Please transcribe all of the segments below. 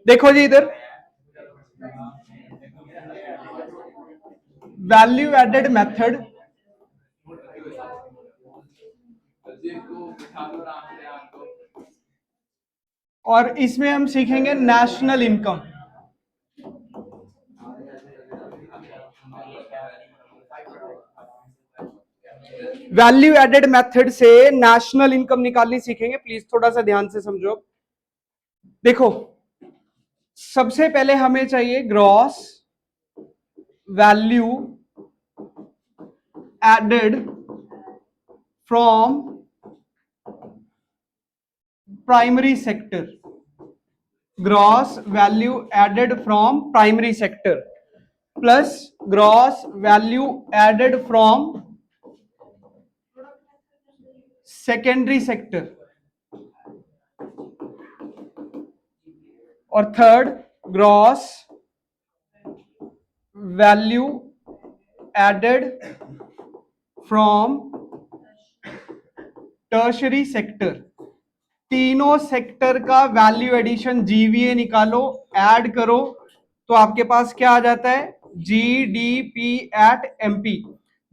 देखो जी इधर value added method और इसमें हम सीखेंगे national income. Value added method से नेशनल इनकम निकालनी सीखेंगे। प्लीज थोड़ा सा ध्यान से समझो। देखो सबसे पहले हमें चाहिए gross value added from primary sector. Gross value added from primary sector plus gross value added from secondary sector और third gross value added from tertiary sector. तीनों सेक्टर का वैल्यू एडिशन जीवीए निकालो, ऐड करो तो आपके पास क्या आ जाता है, जीडीपी एट एमपी।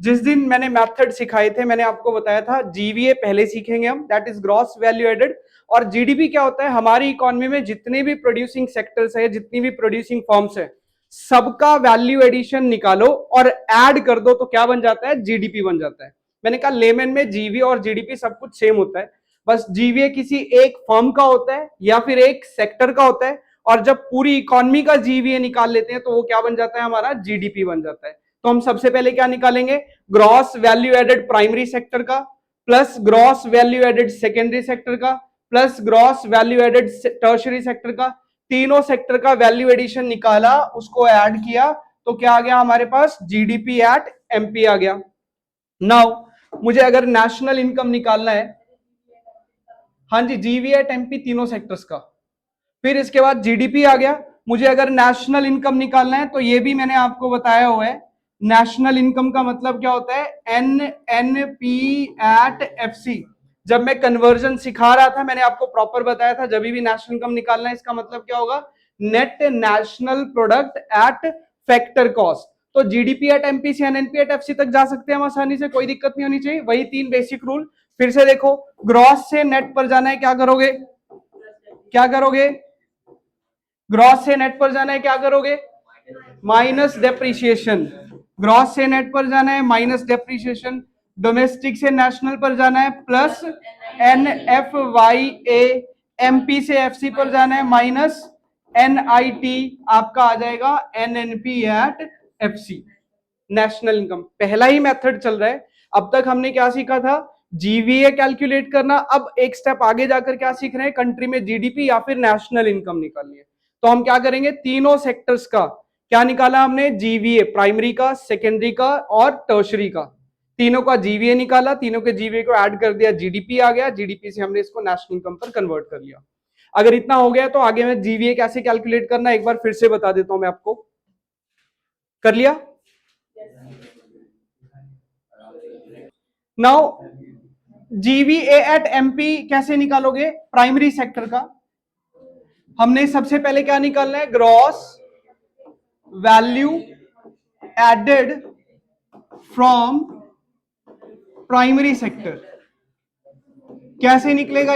जिस दिन मैंने मेथड सिखाए थे मैंने आपको बताया था जीवीए पहले सीखेंगे हम, that is gross value added. और जीडीपी क्या होता है, हमारी इकोनॉमी में जितने भी प्रोड्यूसिंग सेक्टर्स है, जितनी भी प्रोड्यूसिंग फर्म्स है, सबका वैल्यू एडिशन निकालो और ऐड कर दो तो क्या बन जाता है, जीडीपी बन जाता है। मैंने कहा लेमन में जीवी और जीडीपी सब कुछ सेम होता है, बस जीवीए किसी एक फर्म का होता है या फिर एक सेक्टर का होता है, और जब पूरी इकोनॉमी का जीवीए निकाल लेते हैं तो वो क्या बन जाता है, हमारा जीडीपी बन जाता है। तो हम सबसे पहले क्या निकालेंगे, gross value added primary sector का plus gross value added secondary sector का plus gross value added tertiary sector का। तीनों सेक्टर का वैल्यू एडिशन निकाला, उसको ऐड किया तो क्या आ गया हमारे पास, जीडीपी एट एमपी आ गया। नाउ मुझे अगर नेशनल इनकम निकालना है, हाँ जी जीवी एट एमपी तीनों सेक्टर्स का, फिर इसके बाद जीडीपी आ गया। मुझे अगर नेशनल इनकम निकालना है तो ये भी मैंने आपको बताया हुआ है, नेशनल इनकम का मतलब क्या होता है, N N P at F C. जब मैं कन्वर्जन सिखा रहा था मैंने आपको प्रॉपर बताया था, जब भी नेशनल इनकम निकालना है इसका मतलब क्या होगा, net national product at factor cost. तो जीडीपी एट एमपी से एनएनपी एट एफसी तक जा सकते हैं हम आसानी से, कोई दिक्कत नहीं होनी चाहिए। वही तीन बेसिक रूल। फिर से देखो, ग्रॉस से नेट पर जाना है, क्या करोगे, क्या करोगे, ग्रॉस से नेट पर जाना है, क्या करोगे, माइनस डेप्रीशिएशन। ग्रॉस से नेट पर जाना है माइनस डेप्रीशिएशन। डोमेस्टिक से नेशनल पर जाना है प्लस एन एफ वाई ए। एमपी से एफसी पर जाना है माइनस एन आई टी, आपका आ जाएगा N N P at F C. National income पहला ही मेथड चल रहा है। अब तक हमने क्या सीखा था, जीवीए कैलकुलेट करना। अब एक स्टेप आगे जाकर क्या सीख रहे हैं, कंट्री में जीडीपी या फिर नेशनल इनकम निकालनी है। तो हम क्या करेंगे, तीनों सेक्टर्स का क्या निकाला हमने, जीवीए, प्राइमरी का, सेकेंडरी का और टर्शरी का। तीनों का जीवीए निकाला, तीनों के जीवीए को ऐड कर दिया, जीडीपी आ गया। जीडीपी से हमने इसको नेशनल इनकम पर कन्वर्ट कर लिया। अगर इतना हो गया तो आगे मैं जीवीए कैसे कैलकुलेट करना एक बार फिर से बता देता हूं मैं आपको। कर लिया। नाउ जीवीए एट एमपी कैसे निकालोगे, प्राइमरी सेक्टर का हमने सबसे पहले क्या निकालना है, gross value added from primary sector. कैसे निकलेगा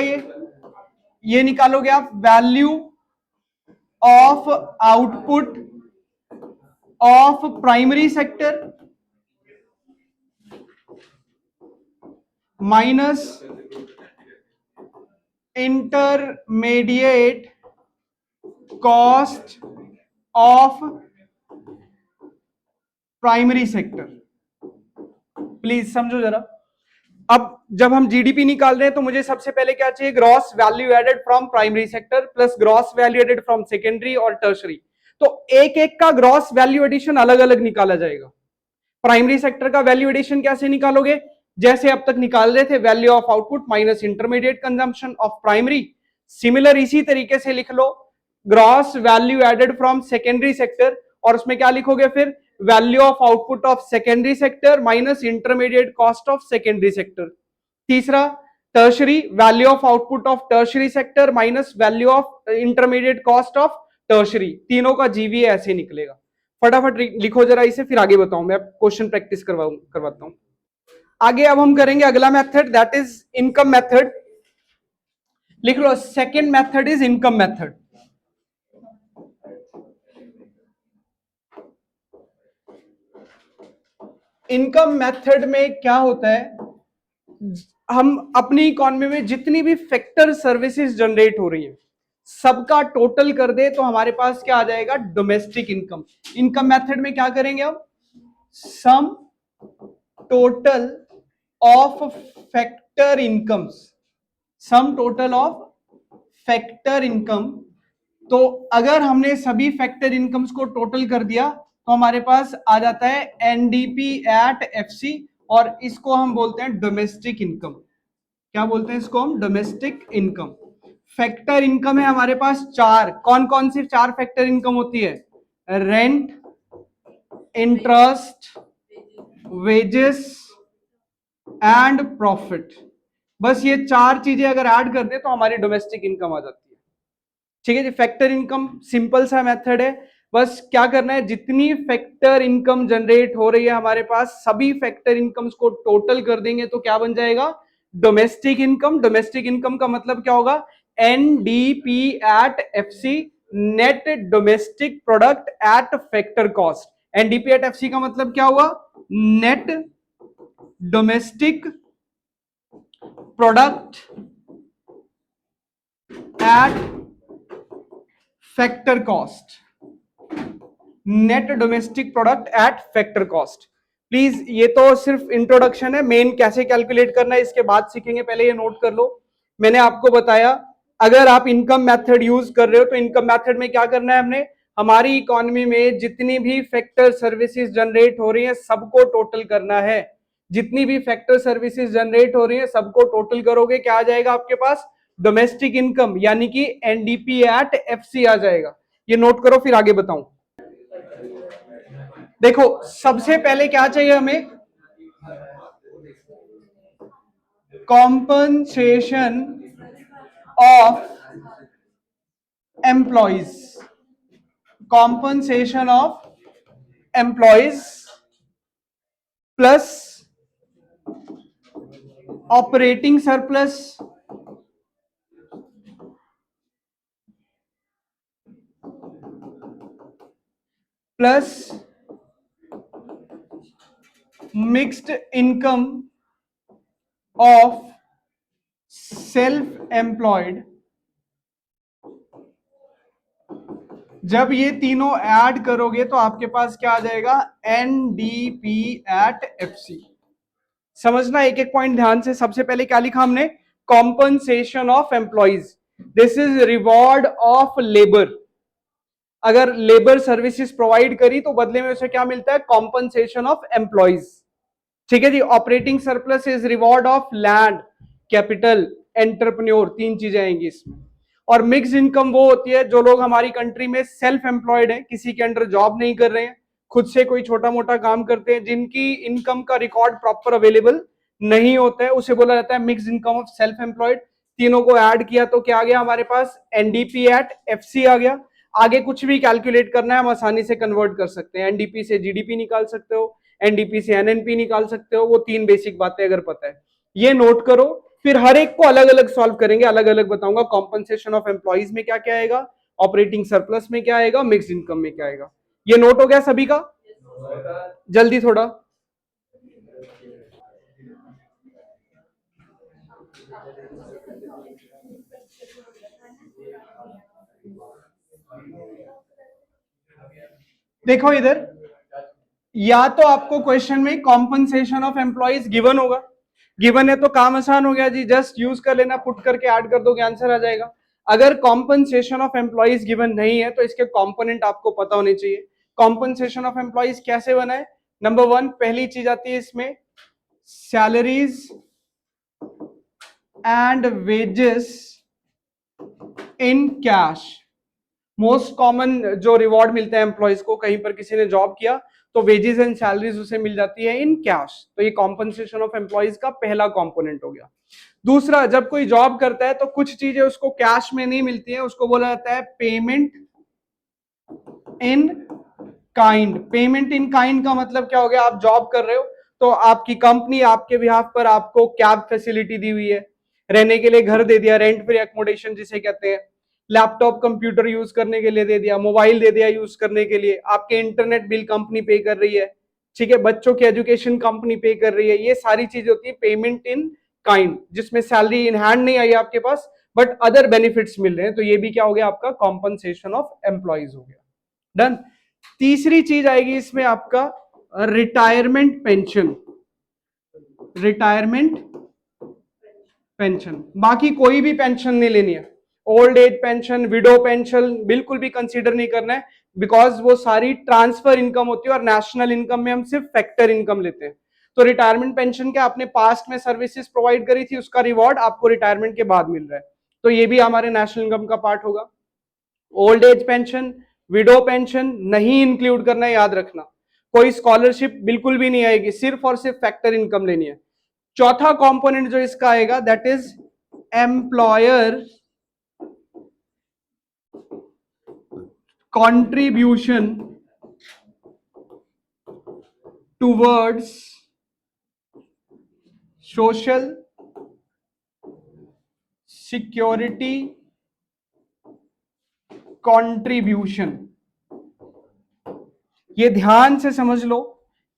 ये निकालोगे आप, value of output of primary sector minus intermediate cost of primary sector. Please समझो जरा। अब जब हम जीडीपी निकाल रहे हैं तो मुझे सबसे पहले क्या चाहिए, gross value added from primary sector plus gross value added from secondary और टर्शरी। तो एक एक का ग्रॉस वैल्यू एडिशन अलग अलग निकाला जाएगा। प्राइमरी सेक्टर का वैल्यू एडिशन कैसे निकालोगे, जैसे अब तक निकाल रहे थे, value of output minus intermediate consumption of primary. Similar इसी तरीके से लिख लो, gross value added from secondary sector, और उसमें क्या लिखोगे फिर, value of output of secondary sector minus intermediate cost of secondary sector. तीसरा tertiary, value of output of tertiary sector minus value of intermediate cost of tertiary, तीनों का GVA ऐसे निकलेगा। फटाफट लिखो जरा इसे, फिर आगे बताऊं, मैं क्वेश्चन प्रैक्टिस करवाता हूं। आगे अब हम करेंगे अगला method, that is income method. लिख लो, second method is income method. Income method में क्या होता है, हम अपनी इकोनॉमी में जितनी भी फैक्टर सर्विसेज जनरेट हो रही है सबका टोटल कर दे तो हमारे पास क्या आ जाएगा, डोमेस्टिक इनकम। इनकम मेथड में क्या करेंगे अब, sum total of factor incomes, sum total of factor income. तो अगर हमने सभी फैक्टर इनकम्स को टोटल कर दिया तो हमारे पास आ जाता है एनडीपी एट एफसी, और इसको हम बोलते हैं डोमेस्टिक इनकम। क्या बोलते हैं इसको हम, डोमेस्टिक इनकम। फैक्टर इनकम है हमारे पास चार, कौन कौन सी चार फैक्टर इनकम होती है, rent, interest, wages and profit. बस ये चार चीजें अगर ऐड कर दे तो हमारी डोमेस्टिक इनकम आ जाती है। ठीक है जी, फैक्टर इनकम सिंपल सा मेथड है, बस क्या करना है, जितनी फैक्टर इनकम जनरेट हो रही है हमारे पास सभी फैक्टर इनकम्स को टोटल कर देंगे तो क्या बन जाएगा, डोमेस्टिक इनकम। डोमेस्टिक इनकम का मतलब क्या होगा, NDP at FC, net domestic product at factor cost. NDP at FC का मतलब क्या हुआ, net domestic product at factor cost, net domestic product at factor cost. Please ये तो सिर्फ इंट्रोडक्शन है, मेन कैसे कैलकुलेट करना है इसके बाद सीखेंगे, पहले ये नोट कर लो। मैंने आपको बताया अगर आप इनकम मेथड यूज कर रहे हो तो इनकम मेथड में क्या करना है, हमने हमारी इकोनॉमी में जितनी भी फैक्टर सर्विसेज जनरेट हो रही है सबको टोटल करना है। जितनी भी फैक्टर सर्विसेज जनरेट हो रही है सबको टोटल करोगे, क्या आ जाएगा आपके पास, डोमेस्टिक इनकम, यानी कि एनडीपी एट एफसी आ जाएगा। ये नोट करो, फिर आगे बताऊं। देखो सबसे पहले क्या चाहिए हमें, compensation of employees, compensation of employees plus operating surplus plus mixed income of self employed. जब ये तीनों ऐड करोगे तो आपके पास क्या आ जाएगा, एनडीपी एट एफसी। समझना एक एक पॉइंट ध्यान से। सबसे पहले क्या लिखा हमने, compensation of employees, this is reward of labour. अगर लेबर सर्विसेज प्रोवाइड करी तो बदले में उसे क्या मिलता है, कॉम्पनसेशन ऑफ एम्प्लॉइज। ठीक है जी। Operating surplus is reward of land, capital, entrepreneur, तीन चीजें आएंगी इसमें। और मिक्स इनकम वो होती है जो लोग हमारी कंट्री में सेल्फ एम्प्लॉयड है, किसी के अंडर जॉब नहीं कर रहे हैं, खुद से कोई छोटा मोटा काम करते हैं, जिनकी इनकम का रिकॉर्ड प्रॉपर अवेलेबल नहीं होता है, उसे बोला जाता है mix income of self employed. तीनों को ऐड किया तो क्या आ गया हमारे पास, एनडीपी एट एफसी आ गया। आगे कुछ भी कैलकुलेट करना है हम आसानी से कन्वर्ट कर सकते हैं, एनडीपी से जीडीपी निकाल सकते हो, एनडीपी से एनएनपी निकाल सकते हो, वो तीन बेसिक बातें अगर पता है ये नोट करो। फिर हर एक को अलग अलग सॉल्व करेंगे, अलग अलग बताऊंगा कॉम्पनसेशन ऑफ एम्प्लॉइज में क्या क्या आएगा, ऑपरेटिंग सरप्लस में क्या आएगा, मिक्स इनकम में क्या आएगा। ये नोट हो गया सभी का, जल्दी थोड़ा। देखो इधर, या तो आपको क्वेश्चन में कॉम्पनसेशन ऑफ एम्प्लॉइज गिवन होगा, गिवन है तो काम आसान हो गया जी, जस्ट यूज कर लेना, पुट करके ऐड कर दोगे आंसर आ जाएगा। अगर कॉम्पनसेशन ऑफ एम्प्लॉइज गिवन नहीं है तो इसके कंपोनेंट आपको पता होने चाहिए। कॉम्पनसेशन ऑफ एम्प्लॉइज कैसे बना है, नंबर वन पहली चीज आती है इसमें, salaries and wages in cash. Most common जो रिवॉर्ड मिलते हैं एम्प्लॉइज को, कहीं पर किसी ने जॉब किया तो वेजेस एंड सैलरीज उसे मिल जाती है इन कैश, तो ये कॉम्पनसेशन ऑफ एम्प्लॉइज का पहला कंपोनेंट हो गया। दूसरा, जब कोई जॉब करता है तो कुछ चीजें उसको कैश में नहीं मिलती है, उसको बोला जाता है payment in kind. Payment in kind का मतलब क्या हो गया, आप जॉब कर रहे हो तो आपकी कंपनी आपके बिहाफ पर आपको कैब फैसिलिटी दी हुई है, रहने के लिए घर दे दिया, रेंट फ्री एकोमोडेशन जिसे कहते हैं, लैपटॉप कंप्यूटर यूज करने के लिए दे दिया, मोबाइल दे दिया यूज करने के लिए, आपके इंटरनेट बिल कंपनी पे कर रही है, ठीक है, बच्चों की एजुकेशन कंपनी पे कर रही है। ये सारी चीज होती है पेमेंट इन काइंड, जिसमें सैलरी इन हैंड नहीं आई आपके पास बट अदर बेनिफिट्स मिल रहे हैं, तो ये भी क्या हो गया आपका कॉम्पनसेशन ऑफ एम्प्लॉइज हो गया। डन। तीसरी चीज आएगी इसमें आपका रिटायरमेंट पेंशन। रिटायरमेंट पेंशन, बाकी कोई भी पेंशन नहीं लेनी है, old age pension, window pension बिल्कुल भी कंसीडर नहीं करना है, बिकॉज वो सारी ट्रांसफर इनकम होती है और नेशनल इनकम में हम सिर्फ फैक्टर इनकम लेते हैं। तो रिटायरमेंट पेंशन के आपने पास्ट में सर्विसेज प्रोवाइड करी थी, उसका रिवॉर्ड आपको रिटायरमेंट के बाद मिल रहा है, तो ये भी हमारे नेशनल इनकम का पार्ट होगा। Old age pension, window pension नहीं इंक्लूड करना है, याद रखना, कोई स्कॉलरशिप बिल्कुल भी नहीं आएगी, सिर्फ और सिर्फ फैक्टर इनकम लेनी है। चौथा कंपोनेंट जो इसका आएगा that is employer contribution towards social security contribution. ये ध्यान से समझ लो,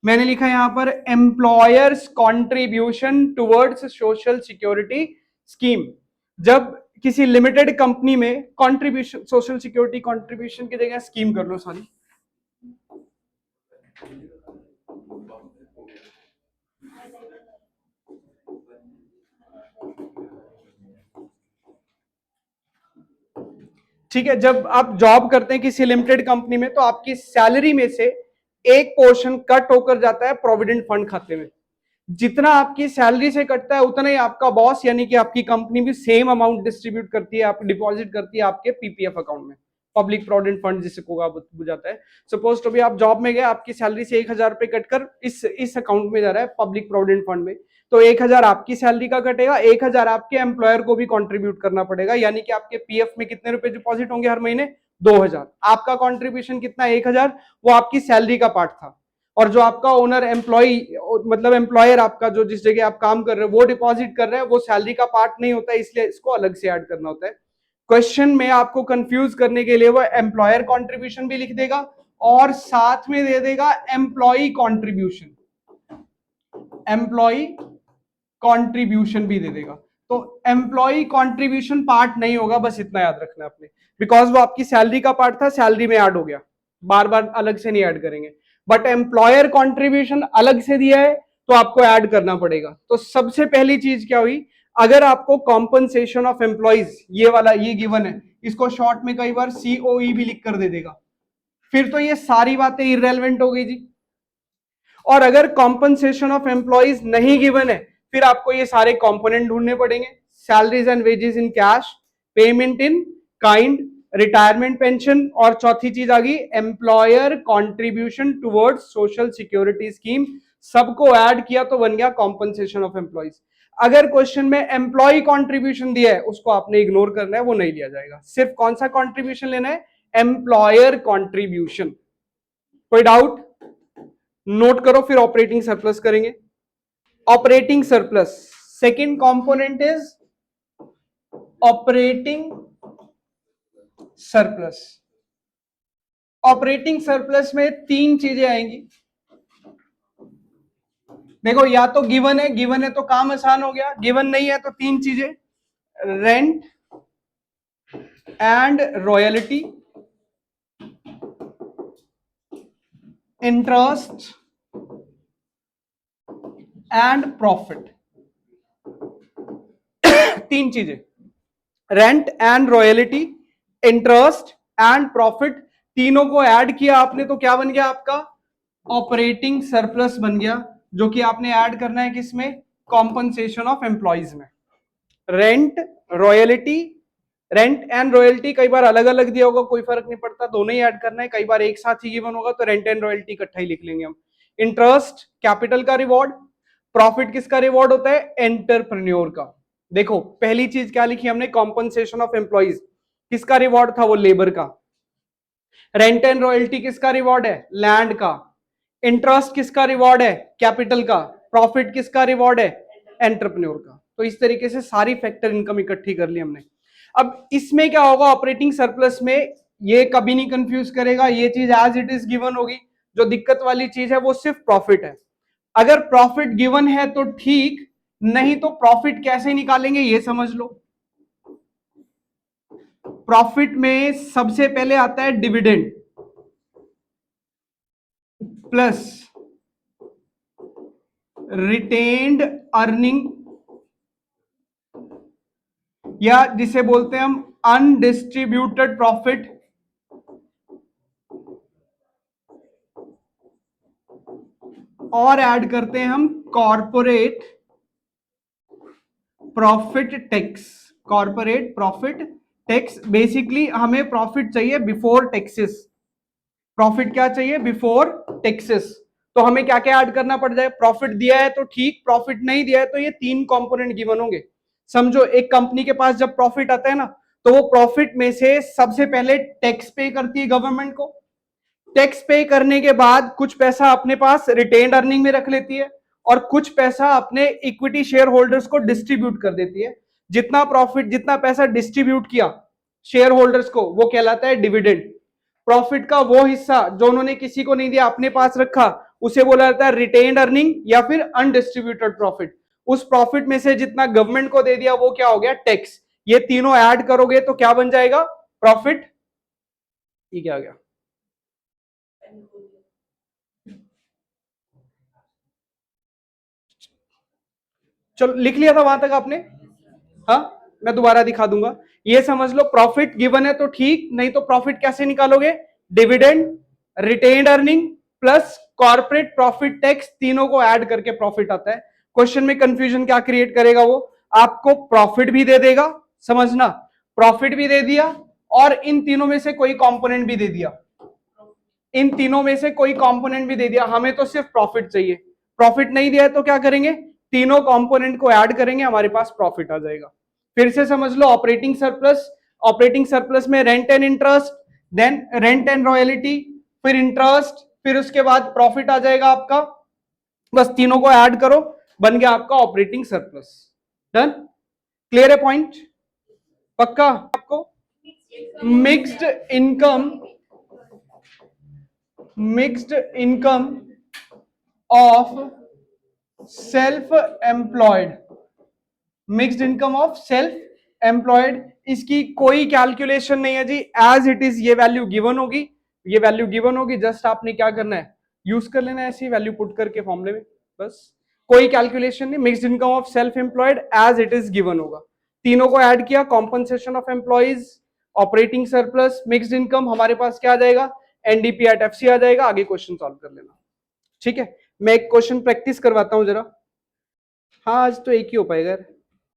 मैंने लिखा यहां पर employers contribution towards social security scheme. जब किसी लिमिटेड कंपनी में कंट्रीब्यूशन, सोशल सिक्योरिटी कंट्रीब्यूशन की जगह स्कीम कर लो, सॉरी, ठीक है, जब आप जॉब करते हैं किसी लिमिटेड कंपनी में तो आपकी सैलरी में से एक पोर्शन कट होकर जाता है प्रोविडेंट फंड खाते में। जितना आपकी सैलरी से कटता है उतना ही आपका बॉस यानी कि आपकी कंपनी भी सेम अमाउंट डिस्ट्रीब्यूट करती है, आप डिपॉजिट करती है आपके पीपीएफ अकाउंट में, पब्लिक प्रोविडेंट फंड जिसे को बुझाता है। सपोज तो भी आप जॉब में गए, आपकी सैलरी से 1,000 रुपए कटकर इस अकाउंट में जा रहा है पब्लिक प्रोविडेंट फंड में, तो 1,000 आपकी सैलरी का कटेगा, 1,000 आपके एम्प्लॉयर को भी कंट्रीब्यूट करना पड़ेगा, यानी कि आपके पीएफ में कितने रुपए डिपॉजिट होंगे हर महीने, 2,000। आपका कंट्रीब्यूशन कितना, 1,000, वो आपकी सैलरी का पार्ट था। और जो आपका ओनर एम्प्लॉय मतलब एम्प्लॉयर आपका जो जिस जगह आप काम कर रहे हो वो डिपॉजिट कर रहे हैं, वो सैलरी का पार्ट नहीं होता है, इसलिए इसको अलग से ऐड करना होता है। क्वेश्चन में आपको कंफ्यूज करने के लिए वो एम्प्लॉयर कंट्रीब्यूशन भी लिख देगा और साथ में दे देगा एम्प्लॉय कंट्रीब्यूशन, एम्प्लॉय कंट्रीब्यूशन भी दे देगा। तो एम्प्लॉय कंट्रीब्यूशन पार्ट नहीं होगा, बस इतना याद रखना आपने, बिकॉज वो आपकी सैलरी का पार्ट था, सैलरी में ऐड हो गया, बार बार अलग से नहीं ऐड करेंगे। बट एम्प्लॉयर कंट्रीब्यूशन अलग से दिया है तो आपको ऐड करना पड़ेगा। तो सबसे पहली चीज क्या हुई, अगर आपको कॉम्पनसेशन ऑफ एम्प्लॉइज ये वाला ये गिवन है, इसको शॉर्ट में कई बार सीओई भी लिख कर दे देगा, फिर तो ये सारी बातें इररेलेवेंट हो गई जी। और अगर कॉम्पनसेशन ऑफ एम्प्लॉइज नहीं गिवन है, फिर आपको ये सारे कंपोनेंट ढूंढने पड़ेंगे, salaries and wages in cash, payment in kind, retirement pension, और चौथी चीज आ गई employer contribution towards social security scheme. सबको ऐड किया तो बन गया कॉम्पनसेशन ऑफ एम्प्लॉइज। अगर क्वेश्चन में एम्प्लॉय कंट्रीब्यूशन दिया है उसको आपने इग्नोर करना है, वो नहीं लिया जाएगा, सिर्फ कौन सा कंट्रीब्यूशन लेना है, एम्प्लॉयर कंट्रीब्यूशन। कोई डाउट, नोट करो, फिर ऑपरेटिंग सरप्लस करेंगे। Operating surplus, second component is operating surplus. Operating surplus में तीन चीजें आएंगी। देखो, या तो गिवन है, गिवन है तो काम आसान हो गया, गिवन नहीं है तो तीन चीजें, rent and royalty, interest and profit. तीन चीजें, rent and royalty, interest and profit, तीनों को ऐड किया आपने तो क्या बन गया आपका ऑपरेटिंग सरप्लस बन गया, जो कि आपने ऐड करना है किसमें, कॉम्पनसेशन ऑफ एम्प्लॉइज में। Rent, royalty, rent and royalty कई बार अलग अलग दिया होगा, कोई फर्क नहीं पड़ता, दोनों ही ऐड करना है, कई बार एक साथ ही गिवन होगा तो रेंट एंड रॉयल्टी इकट्ठा ही लिख लेंगे हम। इंटरेस्ट कैपिटल का रिवॉर्ड, प्रॉफिट किसका रिवॉर्ड होता है, एंटरप्रेन्योर का। देखो पहली चीज क्या लिखी हमने, कॉम्पनसेशन ऑफ एम्प्लॉइज, किसका रिवॉर्ड था, वो लेबर का। रेंट एंड रॉयल्टी किसका रिवॉर्ड है? लैंड का। इंटरेस्ट किसका रिवॉर्ड है? कैपिटल का। प्रॉफिट किसका रिवॉर्ड है? एंटरप्रेन्योर का। तो इस तरीके से सारी फैक्टर इनकम इकट्ठी कर ली हमने। अब इसमें क्या होगा ऑपरेटिंग सरप्लस में, ये कभी नहीं कंफ्यूज करेगा, ये चीज एज इट इज गिवन होगी। जो दिक्कत वाली चीज है वो सिर्फ प्रॉफिट है। अगर प्रॉफिट गिवन है तो ठीक, नहीं तो प्रॉफिट कैसे निकालेंगे ये समझ लो। प्रॉफिट में सबसे पहले आता है डिविडेंड प्लस रिटेन्ड अर्निंग, या जिसे बोलते हैं हम अनडिस्ट्रीब्यूटेड प्रॉफिट, और ऐड करते हैं हम corporate profit tax. Corporate profit tax, basically हमें प्रॉफिट चाहिए बिफोर टैक्सेस। प्रॉफिट क्या चाहिए? Before taxes. तो हमें क्या क्या ऐड करना पड़ जाए? प्रॉफिट दिया है तो ठीक, प्रॉफिट नहीं दिया है तो ये तीन कंपोनेंट गिवन होंगे। समझो एक कंपनी के पास जब प्रॉफिट आता है ना, तो वो प्रॉफिट में से सबसे पहले टैक्स पे करती है गवर्नमेंट को। टैक्स पे करने के बाद कुछ पैसा अपने पास रिटेन्ड अर्निंग में रख लेती है, और कुछ पैसा अपने इक्विटी शेयर होल्डर्स को डिस्ट्रीब्यूट कर देती है। जितना प्रॉफिट, जितना पैसा डिस्ट्रीब्यूट किया शेयर होल्डर्स को, वो कहलाता है डिविडेंड। प्रॉफिट का वो हिस्सा जो उन्होंने किसी को नहीं दिया, अपने पास रखा, उसे बोला जाता है रिटेन्ड अर्निंग या फिर अनडिस्ट्रीब्यूटेड प्रॉफिट। उस प्रॉफिट में से जितना गवर्नमेंट को दे दिया वो क्या हो गया? टैक्स। ये तीनों ऐड करोगे तो क्या बन जाएगा? प्रॉफिट। ये क्या आ गया? चलो लिख लिया था वहां तक आपने? हाँ, मैं दोबारा दिखा दूंगा। ये समझ लो प्रॉफिट गिवन है तो ठीक, नहीं तो प्रॉफिट कैसे निकालोगे? Dividend, retained earning plus corporate profit tax, तीनों को ऐड करके प्रॉफिट आता है। क्वेश्चन में कंफ्यूजन क्या क्रिएट करेगा? वो आपको प्रॉफिट भी दे देगा, समझना, प्रॉफिट भी दे दिया और इन तीनों में से कोई कंपोनेंट भी दे दिया। इन तीनों में से कोई कंपोनेंट भी दे दिया, हमें तो सिर्फ प्रॉफिट चाहिए। प्रॉफिट नहीं दिया है तो क्या करेंगे? तीनों कंपोनेंट को ऐड करेंगे, हमारे पास प्रॉफिट आ जाएगा। फिर से समझ लो ऑपरेटिंग सरप्लस। ऑपरेटिंग सरप्लस में rent and interest, then rent and royalty, फिर इंटरेस्ट, फिर उसके बाद प्रॉफिट आ जाएगा आपका। बस तीनों को ऐड करो, बन गया आपका ऑपरेटिंग सरप्लस। डन? क्लियर है पॉइंट? पक्का आपको? Mixed income, mixed income of self employed, mixed income of self employed, इसकी कोई कैलकुलेशन नहीं है जी, एज इट इज ये वैल्यू गिवन होगी। ये वैल्यू गिवन होगी, जस्ट आपने क्या करना है? यूज कर लेना है ऐसी वैल्यू पुट करके फॉर्मूले में, बस। कोई कैलकुलेशन नहीं, mixed income of self employed as it is given होगा। तीनों को ऐड किया, compensation of employees, operating surplus, mixed income, हमारे पास क्या आ जाएगा? एनडीपी एट एफसी आ जाएगा। आगे क्वेश्चन सॉल्व कर लेना, ठीक है? मैं एक क्वेश्चन प्रैक्टिस करवाता हूं जरा। हाँ, आज तो एक ही हो पाएगा।